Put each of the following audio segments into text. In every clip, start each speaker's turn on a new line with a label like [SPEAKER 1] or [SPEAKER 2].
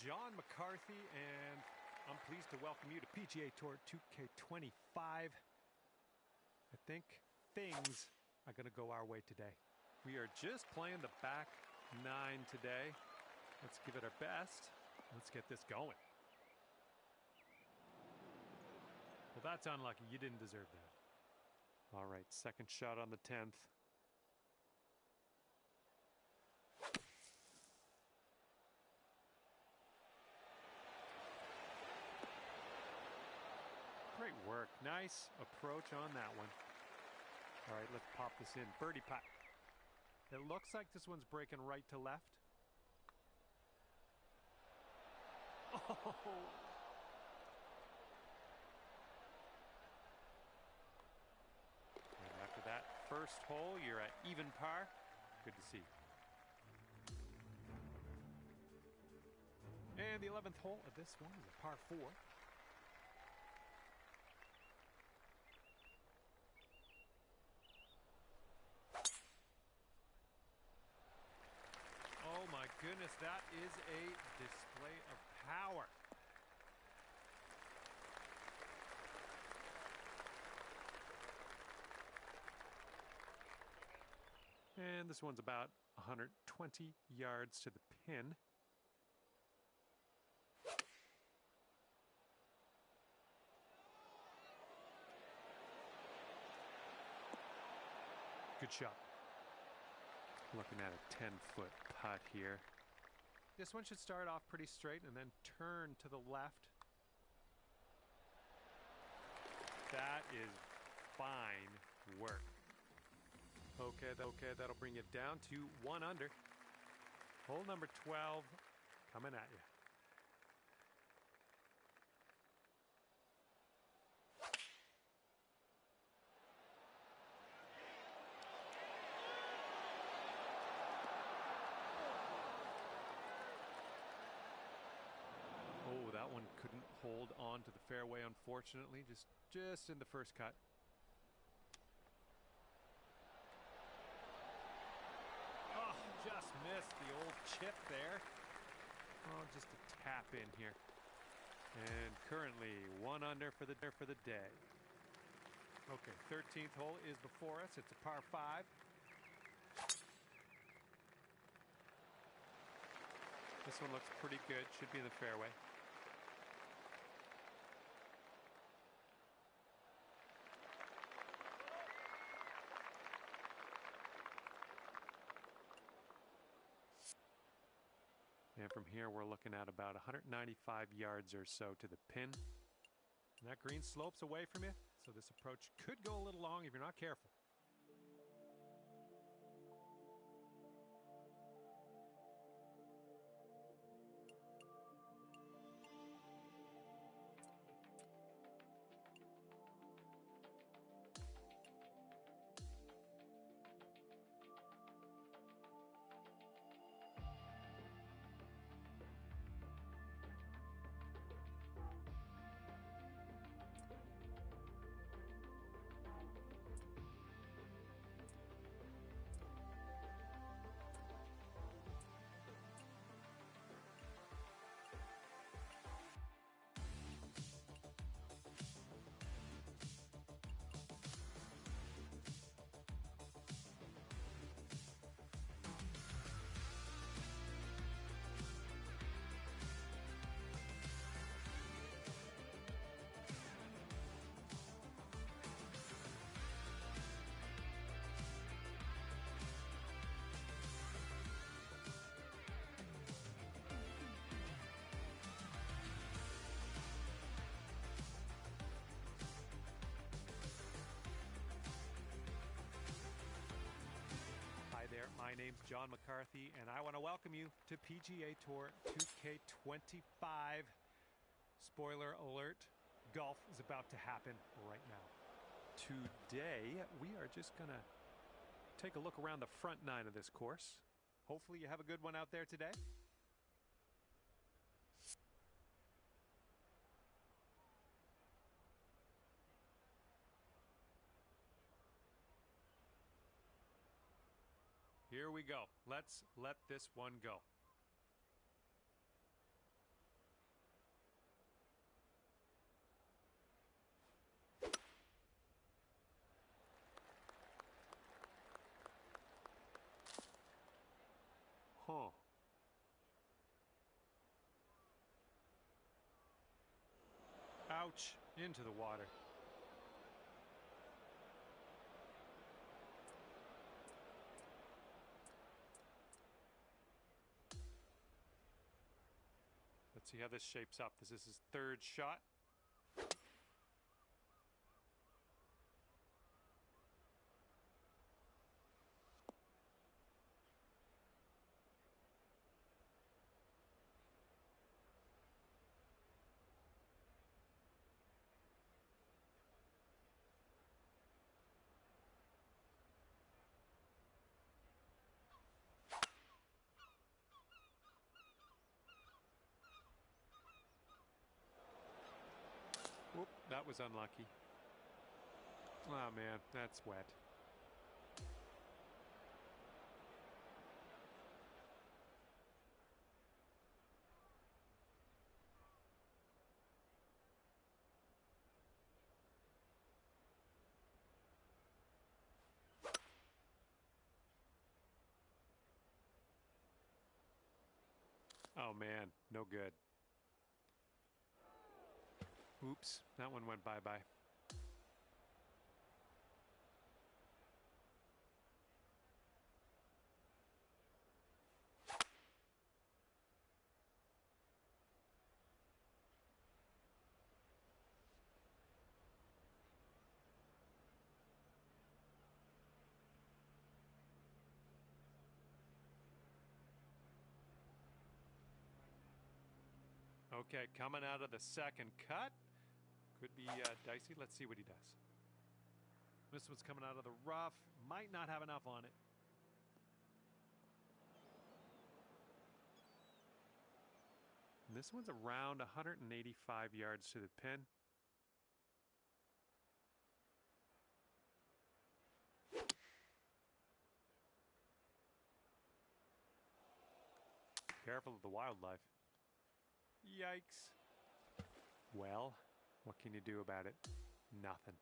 [SPEAKER 1] John McCarthy, and I'm pleased to welcome you to PGA Tour 2K25. I think things are going to go our way today. We are just playing the back nine today. Let's give it our best. Let's get this going. Well, that's unlucky. You didn't deserve that. All right, second shot on the 10th. Great work. Nice approach on that one. All right, let's pop this in. Birdie putt. It looks like this one's breaking right to left. Oh! And after that first hole, you're at even par. Good to see. And the 11th hole of this one is a par 4. Oh my goodness, that is a display of power. And this one's about 120 yards to the pin. Good shot. Looking at a 10-foot putt here. This one should start off pretty straight and then turn to the left. That is fine work. Okay, that'll bring you down to 1 under. Hole number 12 coming at you. Oh, that one couldn't hold on to the fairway, unfortunately. Just in the first cut. Oh, just missed the old chip there. Oh, just a tap in here. And currently 1 under for the day. Okay, 13th hole is before us. It's a par 5. This one looks pretty good. Should be in the fairway. And from here, we're looking at about 195 yards or so to the pin. And that green slopes away from you, so this approach could go a little long if you're not careful. Hi there, my name's John McCarthy, and I want to welcome you to PGA Tour 2K25. Spoiler alert, golf is about to happen right now. Today, we are just going to take a look around the front nine of this course. Hopefully you have a good one out there today. Here we go. Let's let this one go. Ouch, into the water. Let's see how this shapes up. This is his third shot. Whoop, that was unlucky. Oh man, that's wet. Oh man, no good. Oops, that one went bye-bye. Okay, coming out of the second cut. Could be dicey. Let's see what he does. This one's coming out of the rough. Might not have enough on it. And this one's around 185 yards to the pin. Careful of the wildlife. Yikes. Well, what can you do about it? Nothing.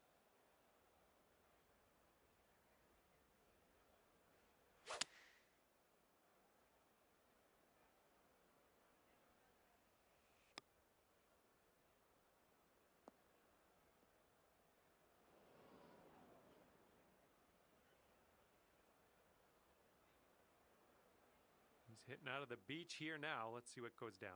[SPEAKER 1] He's hitting out of the beach here now. Let's see what goes down.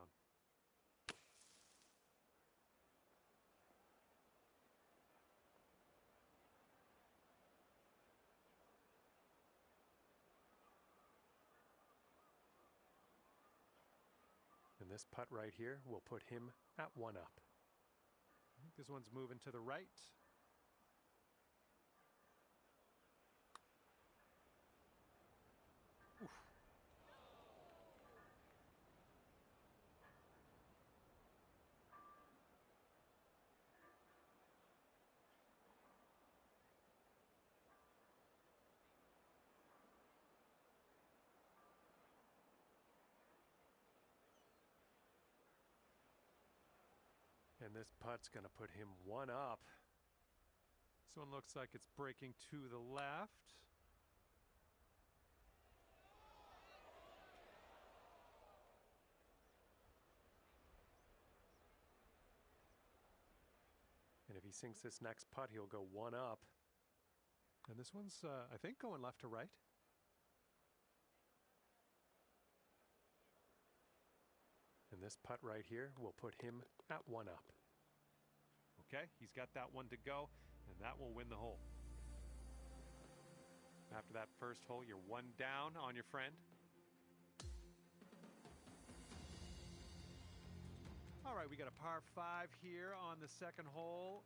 [SPEAKER 1] And this putt right here will put him at 1 up. I think this one's moving to the right. Oof. And this putt's going to put him 1 up. This one looks like it's breaking to the left. And if he sinks this next putt, he'll go 1 up. And this one's, I think, going left to right. And this putt right here will put him at 1 up. Okay, he's got that one to go, and that will win the hole. After that first hole, you're 1 down on your friend. All right, we got a par 5 here on the second hole.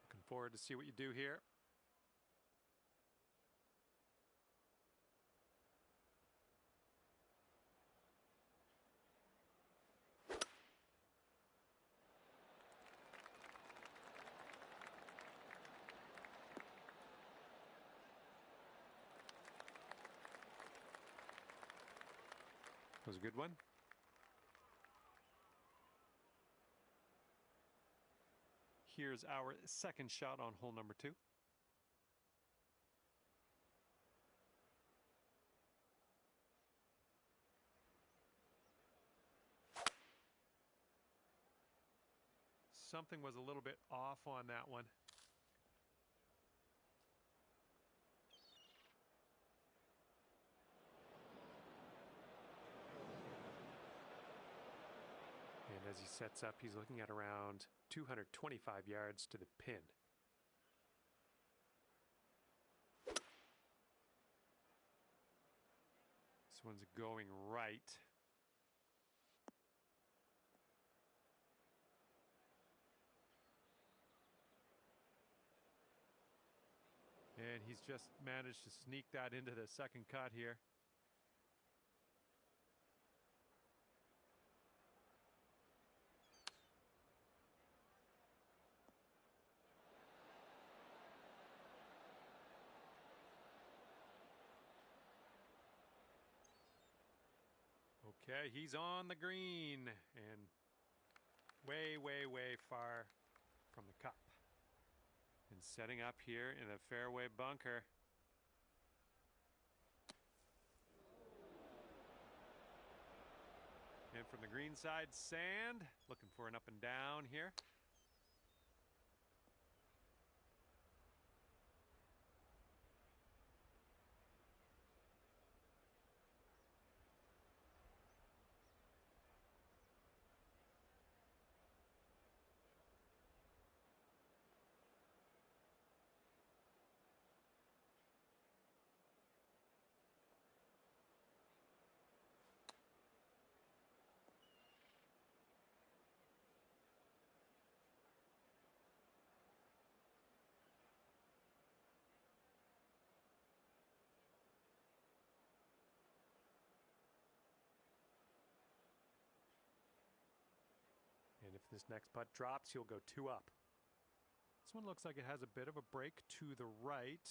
[SPEAKER 1] Looking forward to see what you do here. Was a good one. Here's our second shot on hole number 2. Something was a little bit off on that one. And as he sets up, he's looking at around 225 yards to the pin. This one's going right. And he's just managed to sneak that into the second cut here. Okay, he's on the green and way, way, way far from the cup. And setting up here in the fairway bunker. And from the green side, sand. Looking for an up and down here. And if this next putt drops, he'll go 2 up. This one looks like it has a bit of a break to the right.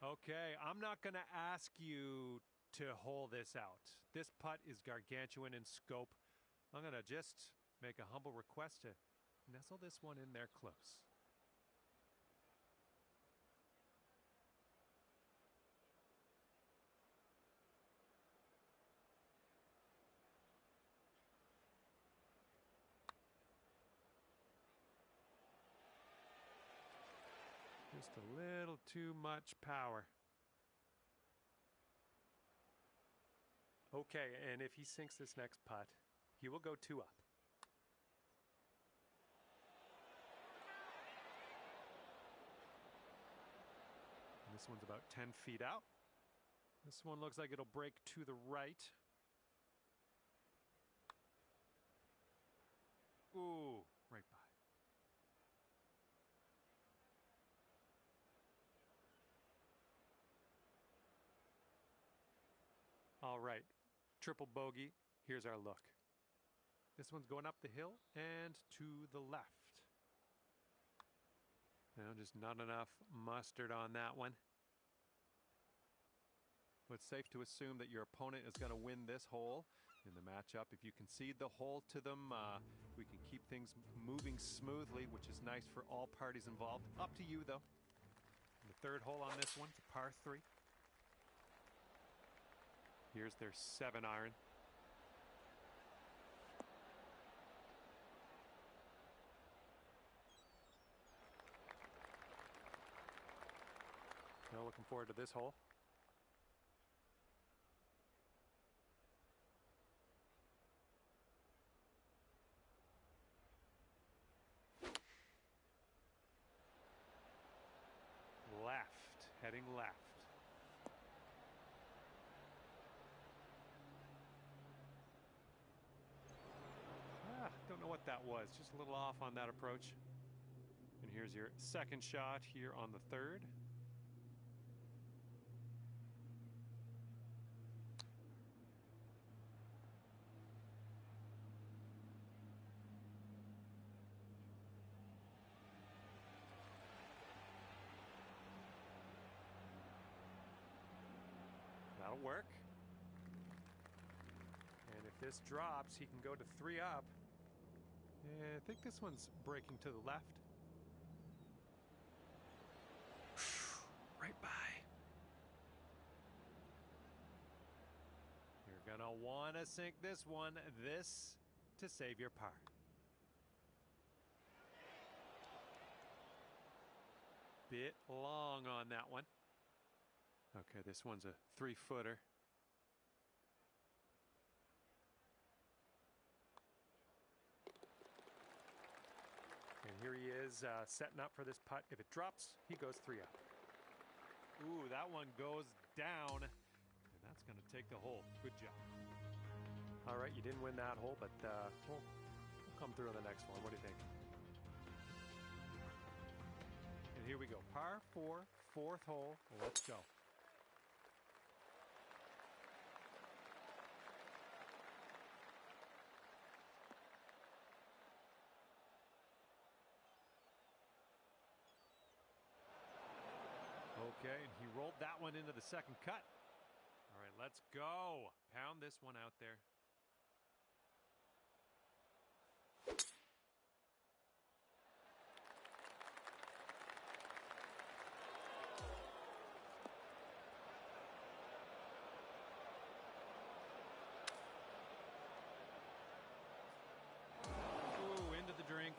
[SPEAKER 1] Okay, I'm not going to ask you to hole this out. This putt is gargantuan in scope. I'm going to just make a humble request to nestle this one in there close. Just a little too much power. Okay, and if he sinks this next putt, he will go 2 up. And this one's about 10 feet out. This one looks like it'll break to the right. Ooh, right by. All right, triple bogey. Here's our look. This one's going up the hill and to the left. Now, just not enough mustard on that one. But it's safe to assume that your opponent is going to win this hole in the matchup. If you concede the hole to them, we can keep things moving smoothly, which is nice for all parties involved. Up to you, though. The third hole on this one, it's a par 3. Here's their 7-iron. Now looking forward to this hole. Left, heading left. Don't know what that was, just a little off on that approach. And here's your second shot here on the third. gonna work. And if this drops, he can go to 3 up. Yeah, I think this one's breaking to the left. Right by. You're gonna wanna sink this one. This to save your par. Bit long on that one. Okay, this one's a 3-footer. And here he is setting up for this putt. If it drops, he goes 3 up. Ooh, that one goes down. And that's going to take the hole. Good job. All right, you didn't win that hole, but we'll come through on the next one. What do you think? And here we go. Par 4, 4th hole. Let's go. Okay, and he rolled that one into the second cut. All right, let's go. Pound this one out there. Ooh, into the drink.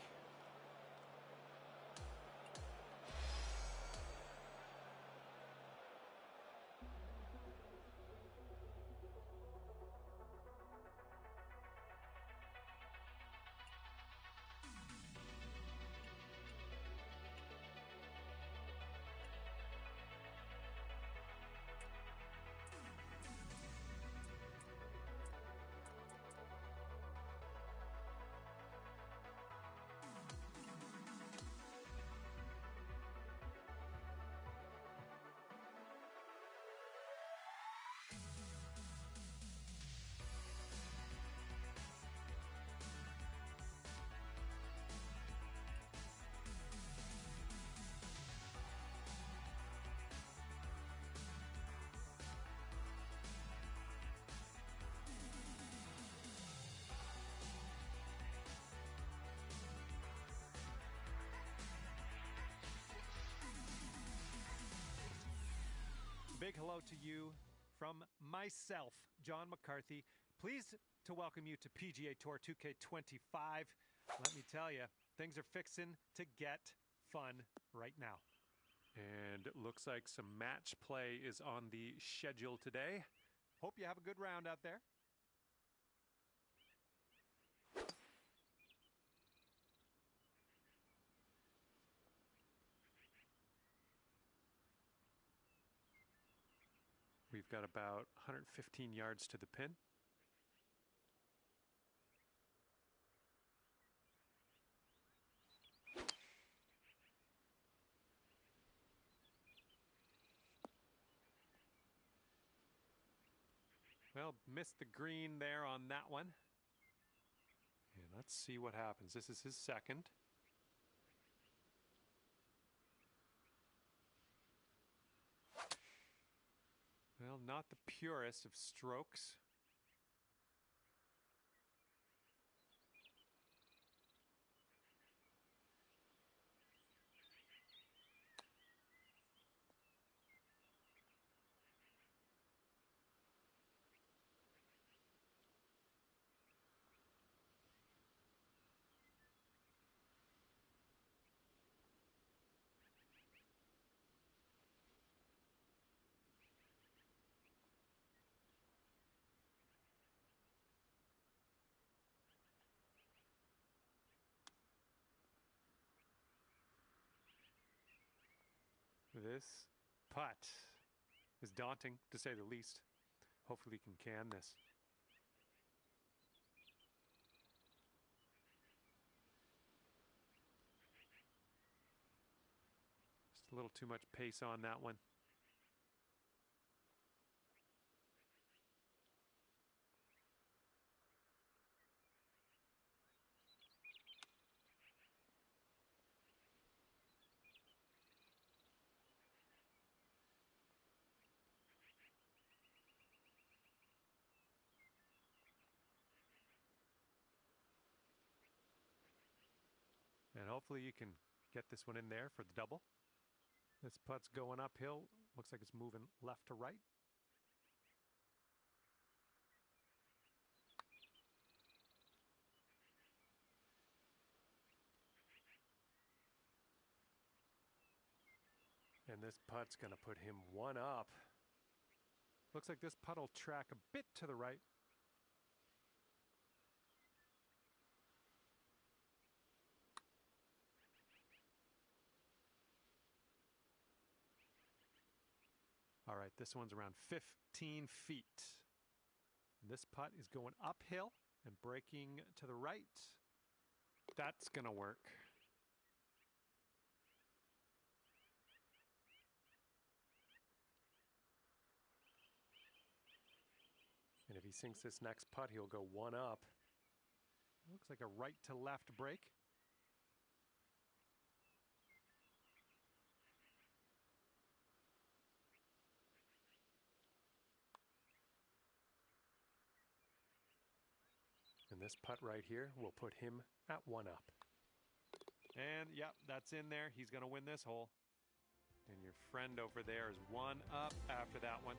[SPEAKER 1] Big hello to you from myself, John McCarthy. Pleased to welcome you to PGA Tour 2K25. Let me tell you, things are fixing to get fun right now. And it looks like some match play is on the schedule today. Hope you have a good round out there. We've got about 115 yards to the pin. Well, missed the green there on that one. And let's see what happens. This is his second. Well, not the purest of strokes. This putt is daunting, to say the least. Hopefully he can this. Just a little too much pace on that one. hopefully you can get this one in there for the double. This putt's going uphill. Looks like it's moving left to right. And this putt's going to put him one up. Looks like this putt will track a bit to the right. All right, this one's around 15 feet. This putt is going uphill and breaking to the right. That's going to work. And if he sinks this next putt, he'll go one up. Looks like a right to left break. And this putt right here will put him at one up. And yep, that's in there. He's going to win this hole. And your friend over there is one up after that one.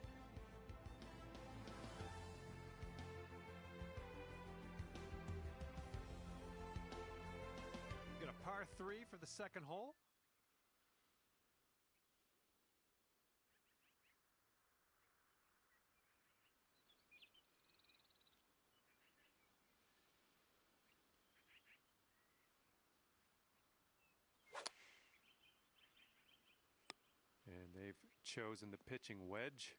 [SPEAKER 1] Got a par 3 for the second hole. And they've chosen the pitching wedge.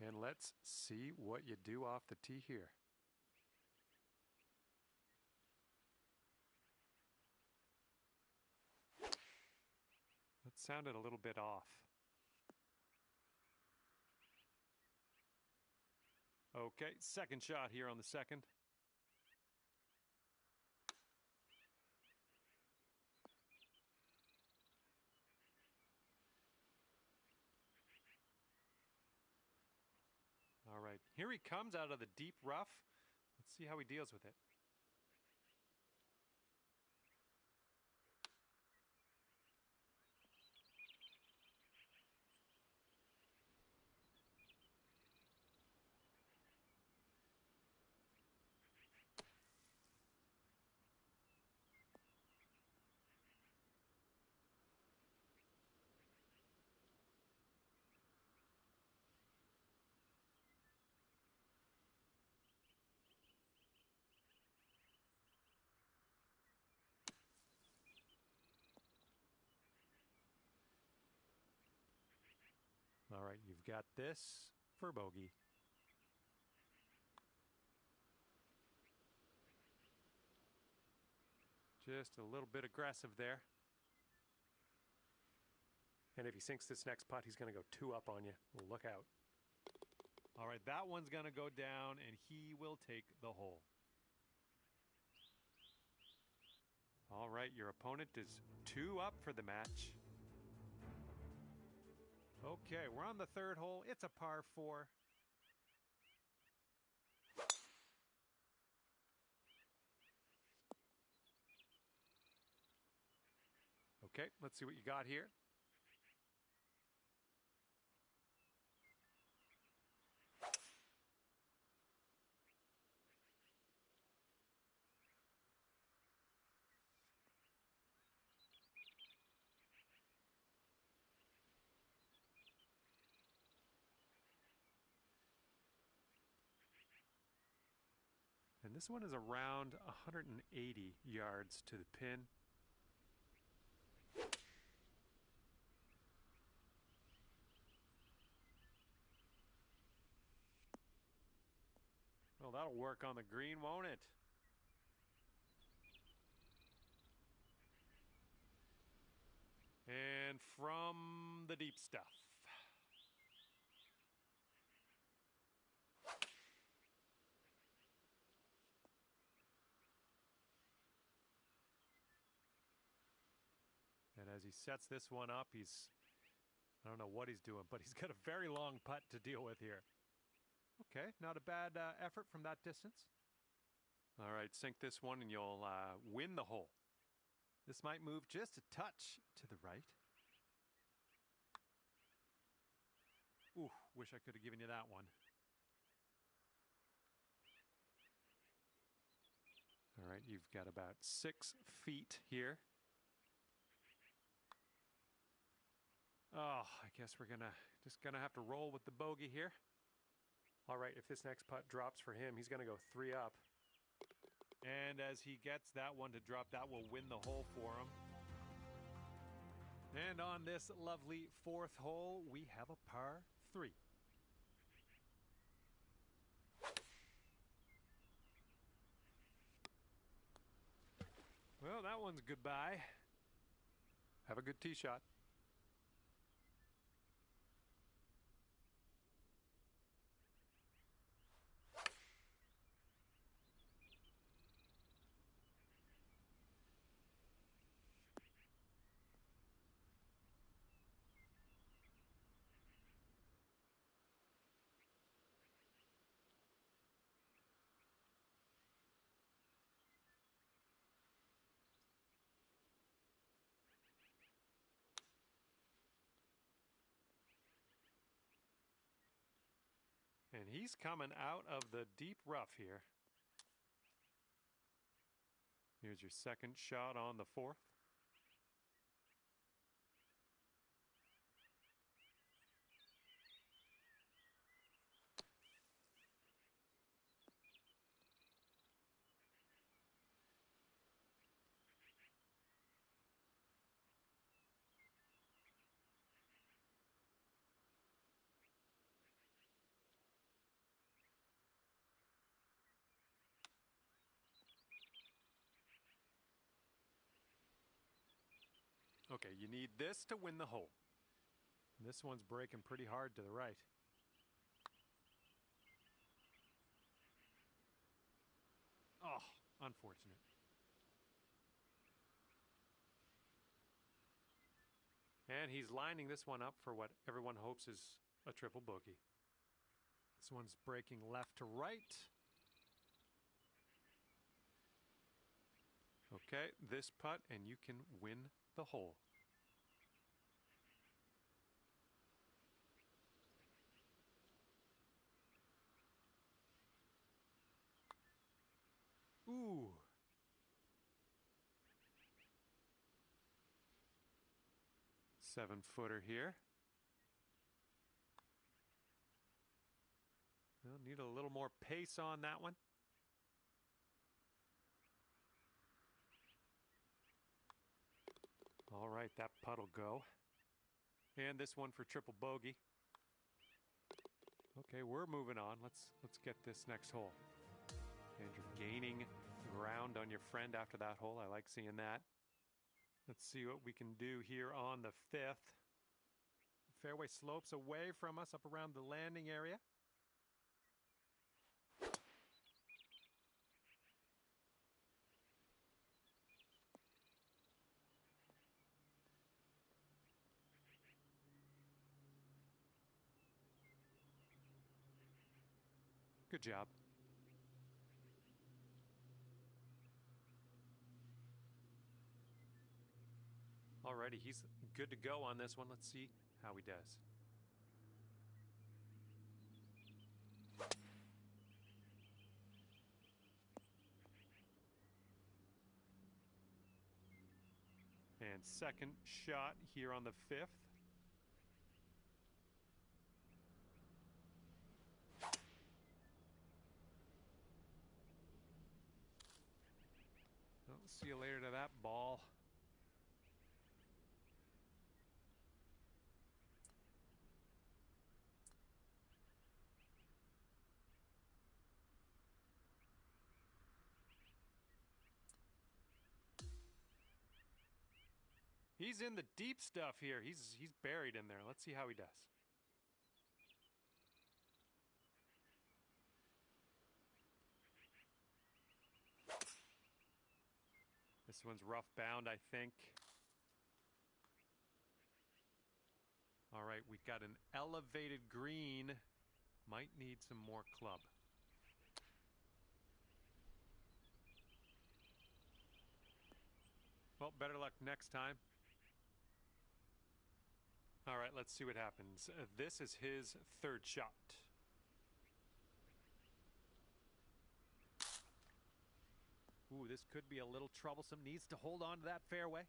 [SPEAKER 1] And let's see what you do off the tee here. That sounded a little bit off. Okay, second shot here on the second. All right, here he comes out of the deep rough. Let's see how he deals with it. All right, you've got this for bogey. Just a little bit aggressive there. And if he sinks this next putt, he's going to go two up on you. Look out. All right, that one's going to go down, and he will take the hole. All right, your opponent is 2 up for the match. Okay, we're on the third hole. It's a par 4. Okay, let's see what you got here. And this one is around 180 yards to the pin. Well, that'll work on the green, won't it? And from the deep stuff. And as he sets this one up, I don't know what he's doing, but he's got a very long putt to deal with here. Okay, not a bad effort from that distance. All right, sink this one and you'll win the hole. This might move just a touch to the right. Ooh, wish I could have given you that one. All right, you've got about 6 feet here. Oh, I guess we're just gonna have to roll with the bogey here. All right, if this next putt drops for him, he's gonna go 3 up. And as he gets that one to drop, that will win the hole for him. And on this lovely 4th hole, we have a par 3. Well, that one's goodbye. Have a good tee shot. And he's coming out of the deep rough here. Here's your second shot on the 4th. Okay, you need this to win the hole. This one's breaking pretty hard to the right. Oh, unfortunate. And he's lining this one up for what everyone hopes is a triple bogey. This one's breaking left to right. Okay, this putt and you can win the hole. Ooh. Seven-footer here. We'll need a little more pace on that one. All right, that putt'll go. And this one for triple bogey. Okay, we're moving on. Let's get this next hole. And you're gaining ground on your friend after that hole. I like seeing that. Let's see what we can do here on the 5th. Fairway slopes away from us up around the landing area. Good job. Alrighty, he's good to go on this one. Let's see how he does. And second shot here on the 5th. Well, see you later to that ball. He's in the deep stuff here. He's buried in there. Let's see how he does. This one's rough bound, I think. All right, we've got an elevated green Might need some more club. Well, better luck next time. All right, let's see what happens. This is his third shot. Ooh, this could be a little troublesome. Needs to hold on to that fairway.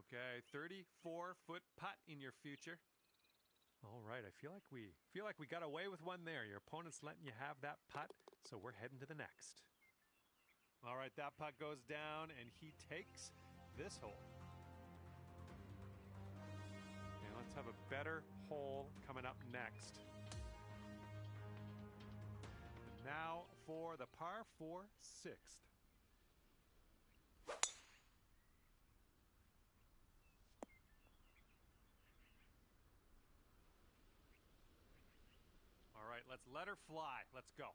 [SPEAKER 1] Okay, 34-foot putt in your future. All right, I feel like we got away with one there. Your opponent's letting you have that putt, so we're heading to the next. All right, that putt goes down, and he takes this hole. And let's have a better hole coming up next. Now for the par 4 sixth. All right, let's let her fly. Let's go.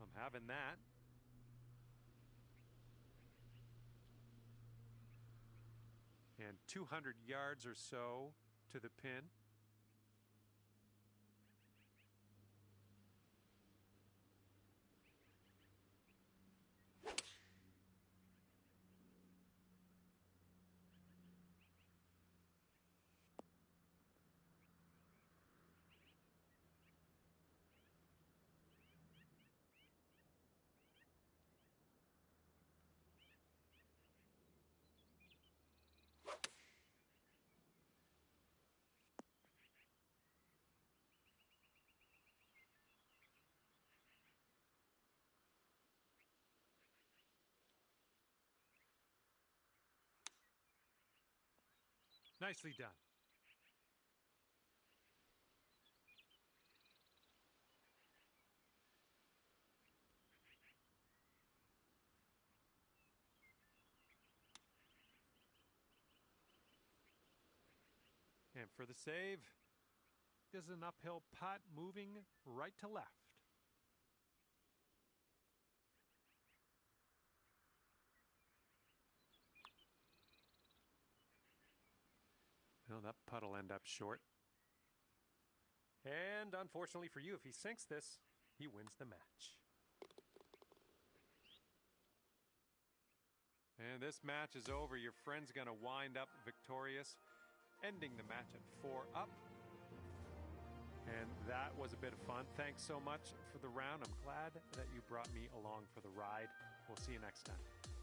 [SPEAKER 1] I'm having that. And 200 yards or so to the pin. Nicely done. And for the save, this is an uphill putt moving right to left. Well, that putt will end up short. And unfortunately for you, if he sinks this, he wins the match. And this match is over. Your friend's going to wind up victorious, ending the match at 4 up. And that was a bit of fun. Thanks so much for the round. I'm glad that you brought me along for the ride. We'll see you next time.